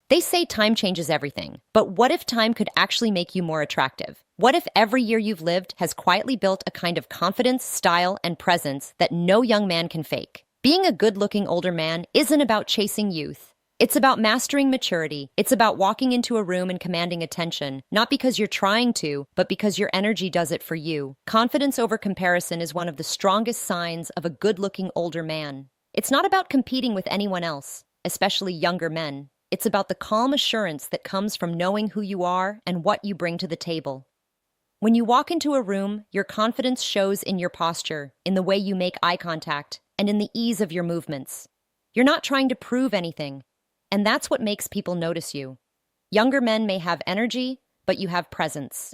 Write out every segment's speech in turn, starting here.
They say time changes everything, but what if time could actually make you more attractive? What if every year you've lived has quietly built a kind of confidence, style, and presence that no young man can fake? Being a good-looking older man isn't about chasing youth. It's about mastering maturity. It's about walking into a room and commanding attention, not because you're trying to, but because your energy does it for you. Confidence over comparison is one of the strongest signs of a good-looking older man. It's not about competing with anyone else, especially younger men. It's about the calm assurance that comes from knowing who you are and what you bring to the table. When you walk into a room, your confidence shows in your posture, in the way you make eye contact, and in the ease of your movements. You're not trying to prove anything. And that's what makes people notice you. Younger men may have energy, but you have presence.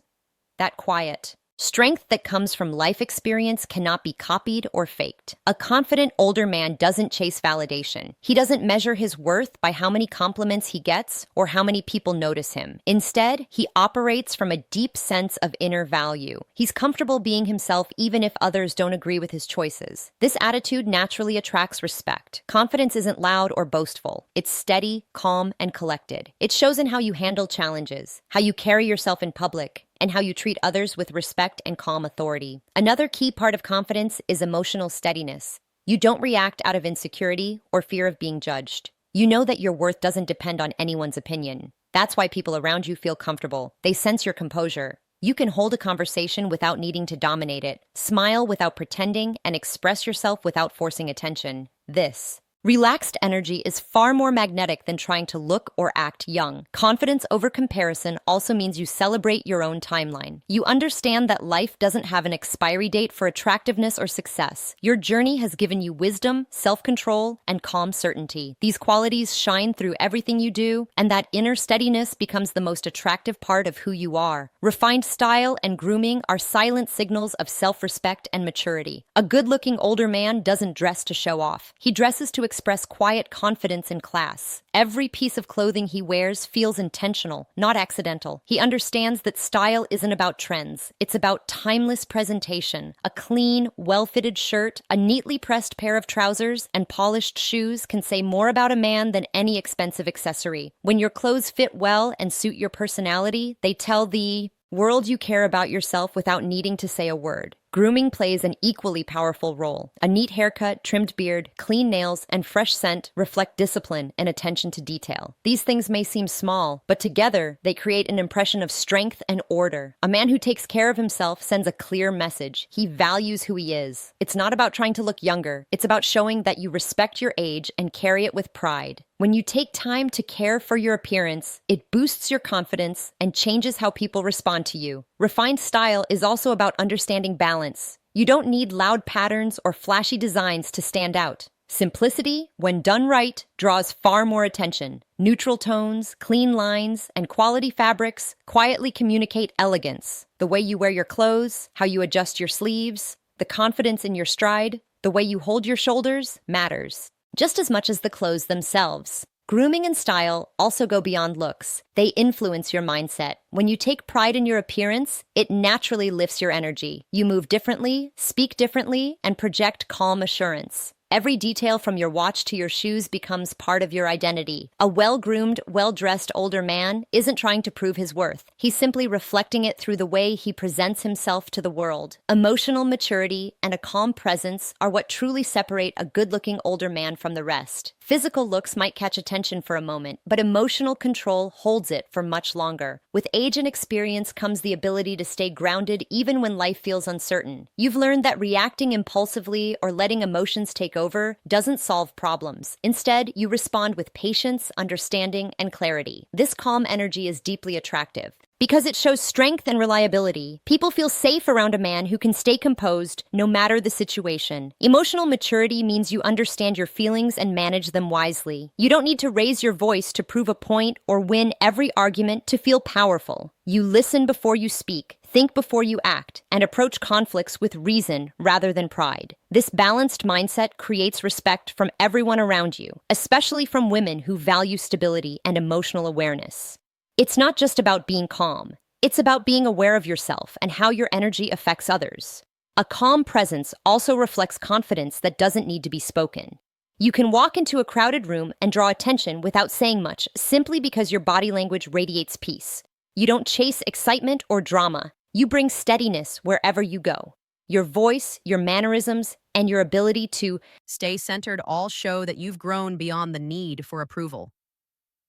That quiet strength that comes from life experience cannot be copied or faked. A confident older man doesn't chase validation. He doesn't measure his worth by how many compliments he gets or how many people notice him. Instead, he operates from a deep sense of inner value. He's comfortable being himself even if others don't agree with his choices. This attitude naturally attracts respect. Confidence isn't loud or boastful. It's steady, calm, and collected. It shows in how you handle challenges, how you carry yourself in public, and how you treat others with respect and calm authority. Another key part of confidence is emotional steadiness. You don't react out of insecurity or fear of being judged. You know that your worth doesn't depend on anyone's opinion. That's why people around you feel comfortable. They sense your composure. You can hold a conversation without needing to dominate it, smile without pretending, and express yourself without forcing attention. This relaxed energy is far more magnetic than trying to look or act young. Confidence over comparison also means you celebrate your own timeline. You understand that life doesn't have an expiry date for attractiveness or success. Your journey has given you wisdom, self-control, and calm certainty. These qualities shine through everything you do, and that inner steadiness becomes the most attractive part of who you are. Refined style and grooming are silent signals of self-respect and maturity. A good-looking older man doesn't dress to show off. He dresses to express quiet confidence in class. Every piece of clothing he wears feels intentional, not accidental. He understands that style isn't about trends. It's about timeless presentation. A clean, well-fitted shirt, a neatly pressed pair of trousers, and polished shoes can say more about a man than any expensive accessory. When your clothes fit well and suit your personality, they tell the world you care about yourself without needing to say a word. Grooming plays an equally powerful role. A neat haircut, trimmed beard, clean nails, and fresh scent reflect discipline and attention to detail. These things may seem small, but together they create an impression of strength and order. A man who takes care of himself sends a clear message. He values who he is. It's not about trying to look younger. It's about showing that you respect your age and carry it with pride. When you take time to care for your appearance, it boosts your confidence and changes how people respond to you. Refined style is also about understanding balance. You don't need loud patterns or flashy designs to stand out. Simplicity, when done right, draws far more attention. Neutral tones, clean lines, and quality fabrics quietly communicate elegance. The way you wear your clothes, how you adjust your sleeves, the confidence in your stride, the way you hold your shoulders matters just as much as the clothes themselves. Grooming and style also go beyond looks. They influence your mindset. When you take pride in your appearance, it naturally lifts your energy. You move differently, speak differently, and project calm assurance. Every detail from your watch to your shoes becomes part of your identity. A well-groomed, well-dressed older man isn't trying to prove his worth. He's simply reflecting it through the way he presents himself to the world. Emotional maturity and a calm presence are what truly separate a good-looking older man from the rest. Physical looks might catch attention for a moment, but emotional control holds it for much longer. With age and experience comes the ability to stay grounded even when life feels uncertain. You've learned that reacting impulsively or letting emotions take over doesn't solve problems. Instead, you respond with patience, understanding, and clarity. This calm energy is deeply attractive. Because it shows strength and reliability, people feel safe around a man who can stay composed no matter the situation. Emotional maturity means you understand your feelings and manage them wisely. You don't need to raise your voice to prove a point or win every argument to feel powerful. You listen before you speak, think before you act, and approach conflicts with reason rather than pride. This balanced mindset creates respect from everyone around you, especially from women who value stability and emotional awareness. It's not just about being calm. It's about being aware of yourself and how your energy affects others. A calm presence also reflects confidence that doesn't need to be spoken. You can walk into a crowded room and draw attention without saying much, simply because your body language radiates peace. You don't chase excitement or drama. You bring steadiness wherever you go. Your voice, your mannerisms, and your ability to Stay centered all show that you've grown beyond the need for approval.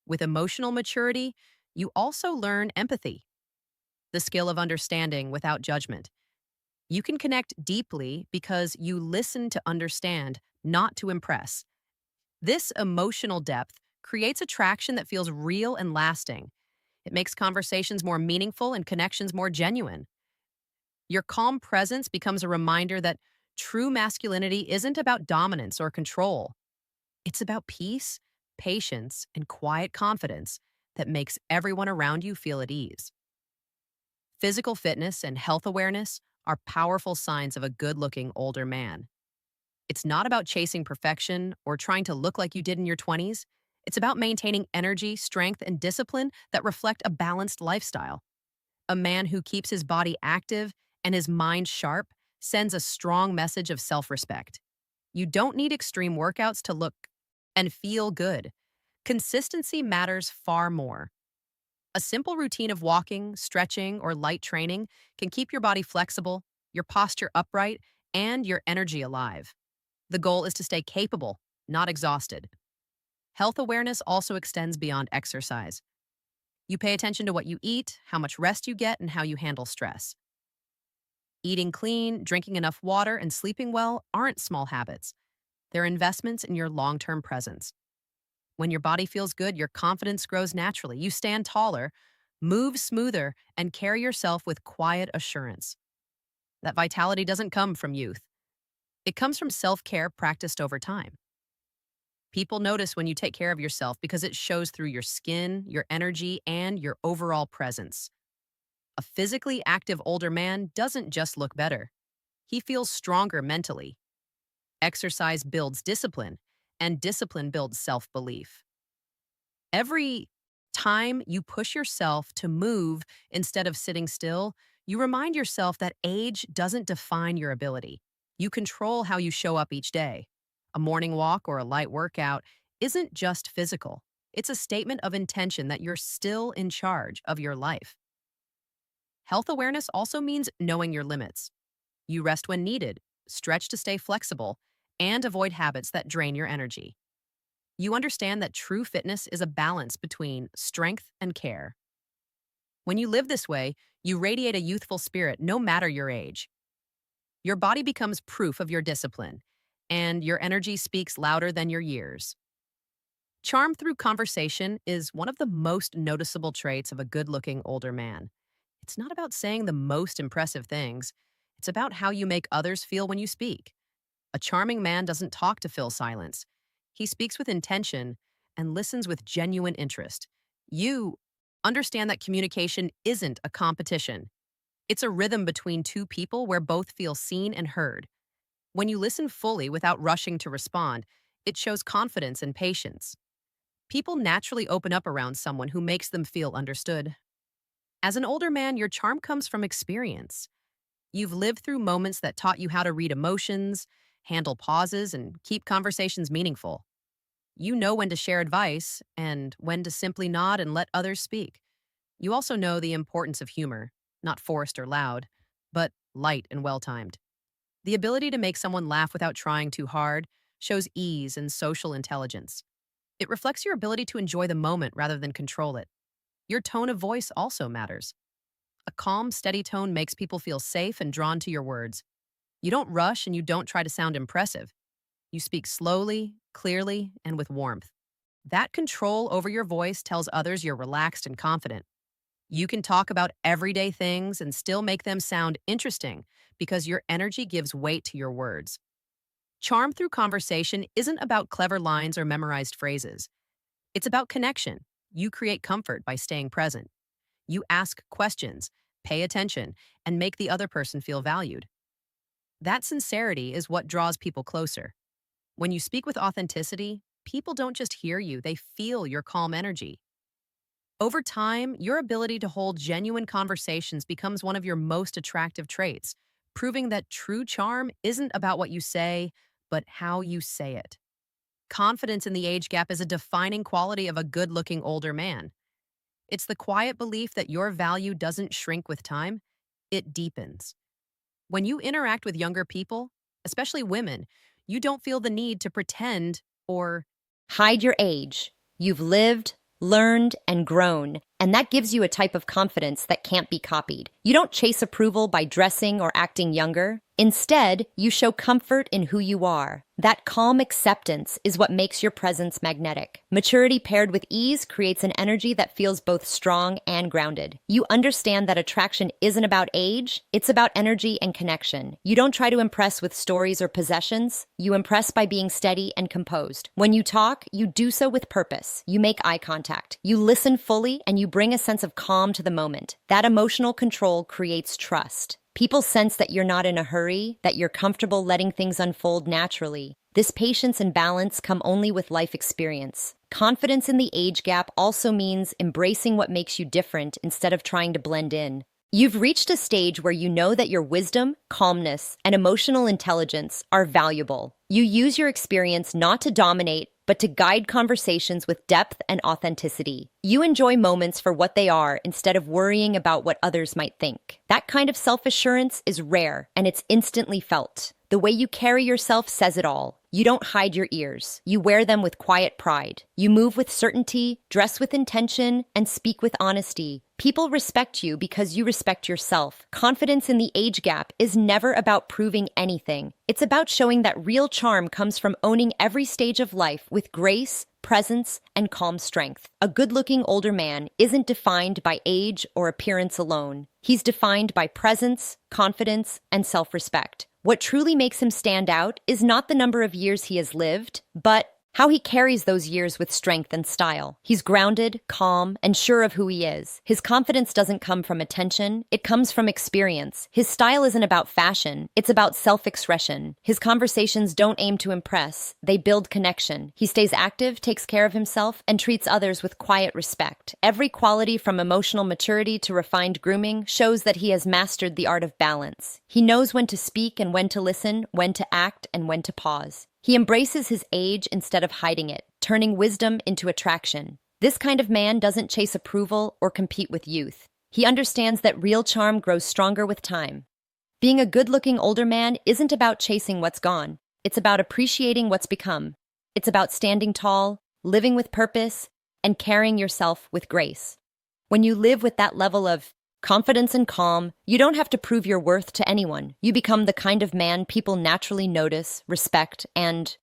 With emotional maturity, you also learn empathy, the skill of understanding without judgment. You can connect deeply because you listen to understand, not to impress. This emotional depth creates attraction that feels real and lasting. It makes conversations more meaningful and connections more genuine. Your calm presence becomes a reminder that true masculinity isn't about dominance or control. It's about peace, patience, and quiet confidence that makes everyone around you feel at ease. Physical fitness and health awareness are powerful signs of a good looking older man. It's not about chasing perfection or trying to look like you did in your 20s. It's about maintaining energy, strength, and discipline that reflect a balanced lifestyle. A man who keeps his body active and his mind sharp sends a strong message of self respect. You don't need extreme workouts to look and feel good. Consistency matters far more. A simple routine of walking, stretching, or light training can keep your body flexible, your posture upright, and your energy alive. The goal is to stay capable, not exhausted. Health awareness also extends beyond exercise. You pay attention to what you eat, how much rest you get, and how you handle stress. Eating clean, drinking enough water, and sleeping well aren't small habits. They're investments in your long term presence. When your body feels good, your confidence grows naturally. You stand taller, move smoother, and carry yourself with quiet assurance. That vitality doesn't come from youth, it comes from self care practiced over time. People notice when you take care of yourself because it shows through your skin, your energy, and your overall presence. A physically active older man doesn't just look better, he feels stronger mentally. Exercise builds discipline, and discipline builds self belief. Every time you push yourself to move instead of sitting still, you remind yourself that age doesn't define your ability. You control how you show up each day. A morning walk or a light workout isn't just physical, it's a statement of intention that you're still in charge of your life. Health awareness also means knowing your limits. You rest when needed, stretch to stay flexible, and avoid habits that drain your energy. You understand that true fitness is a balance between strength and care. When you live this way, you radiate a youthful spirit no matter your age. Your body becomes proof of your discipline, and your energy speaks louder than your years. Charm through conversation is one of the most noticeable traits of a good looking older man. It's not about saying the most impressive things, it's about how you make others feel when you speak. A charming man doesn't talk to fill silence. He speaks with intention and listens with genuine interest. You understand that communication isn't a competition. It's a rhythm between two people where both feel seen and heard. When you listen fully without rushing to respond, it shows confidence and patience. People naturally open up around someone who makes them feel understood. As an older man, your charm comes from experience. You've lived through moments that taught you how to read emotions, handle pauses, and keep conversations meaningful. You know when to share advice and when to simply nod and let others speak. You also know the importance of humor, not forced or loud, but light and well timed. The ability to make someone laugh without trying too hard shows ease and social intelligence. It reflects your ability to enjoy the moment rather than control it. Your tone of voice also matters. A calm, steady tone makes people feel safe and drawn to your words. You don't rush and you don't try to sound impressive. You speak slowly, clearly, and with warmth. That control over your voice tells others you're relaxed and confident. You can talk about everyday things and still make them sound interesting because your energy gives weight to your words. Charm through conversation isn't about clever lines or memorized phrases. It's about connection. You create comfort by staying present. You ask questions, pay attention, and make the other person feel valued. That sincerity is what draws people closer. When you speak with authenticity, people don't just hear you, they feel your calm energy. Over time, your ability to hold genuine conversations becomes one of your most attractive traits, proving that true charm isn't about what you say, but how you say it. confidence in the age gap is a defining quality of a good-looking older man. It's the quiet belief that your value doesn't shrink with time, it deepens. When you interact with younger people, especially women, you don't feel the need to pretend or Hide your age. You've lived, learned, and grown, and that gives you a type of confidence that can't be copied. You don't chase approval by dressing or acting younger. Instead, you show comfort in who you are. That calm acceptance is what makes your presence magnetic. Maturity paired with ease creates an energy that feels both strong and grounded. You understand that attraction isn't about age, it's about energy and connection. You don't try to impress with stories or possessions, you impress by being steady and composed. When you talk, you do so with purpose. You make eye contact. You listen fully and you bring a sense of calm to the moment. That emotional control creates trust. People sense that you're not in a hurry, that you're comfortable letting things unfold naturally. This patience and balance come only with life experience. Confidence in the age gap also means embracing what makes you different instead of trying to blend in. You've reached a stage where you know that your wisdom, calmness, and emotional intelligence are valuable. You use your experience not to dominate, but to guide conversations with depth and authenticity. You enjoy moments for what they are instead of worrying about what others might think. That kind of self-assurance is rare, and it's instantly felt. The way you carry yourself says it all. You don't hide your ears. You wear them with quiet pride. You move with certainty, dress with intention, and speak with honesty. People respect you because you respect yourself. Confidence in the age gap is never about proving anything. It's about showing that real charm comes from owning every stage of life with grace, presence, and calm strength. A good-looking older man isn't defined by age or appearance alone. He's defined by presence, confidence, and self-respect. What truly makes him stand out is not the number of years he has lived, but how he carries those years with strength and style. He's grounded, calm, and sure of who he is. His confidence doesn't come from attention, it comes from experience. His style isn't about fashion, it's about self-expression. His conversations don't aim to impress, they build connection. He stays active, takes care of himself, and treats others with quiet respect. Every quality from emotional maturity to refined grooming shows that he has mastered the art of balance. He knows when to speak and when to listen, when to act and when to pause. He embraces his age instead of hiding it, turning wisdom into attraction. This kind of man doesn't chase approval or compete with youth. He understands that real charm grows stronger with time. Being a good-looking older man isn't about chasing what's gone. It's about appreciating what's become. It's about standing tall, living with purpose, and carrying yourself with grace. When you live with that level of confidence and calm, you don't have to prove your worth to anyone. You become the kind of man people naturally notice, respect, and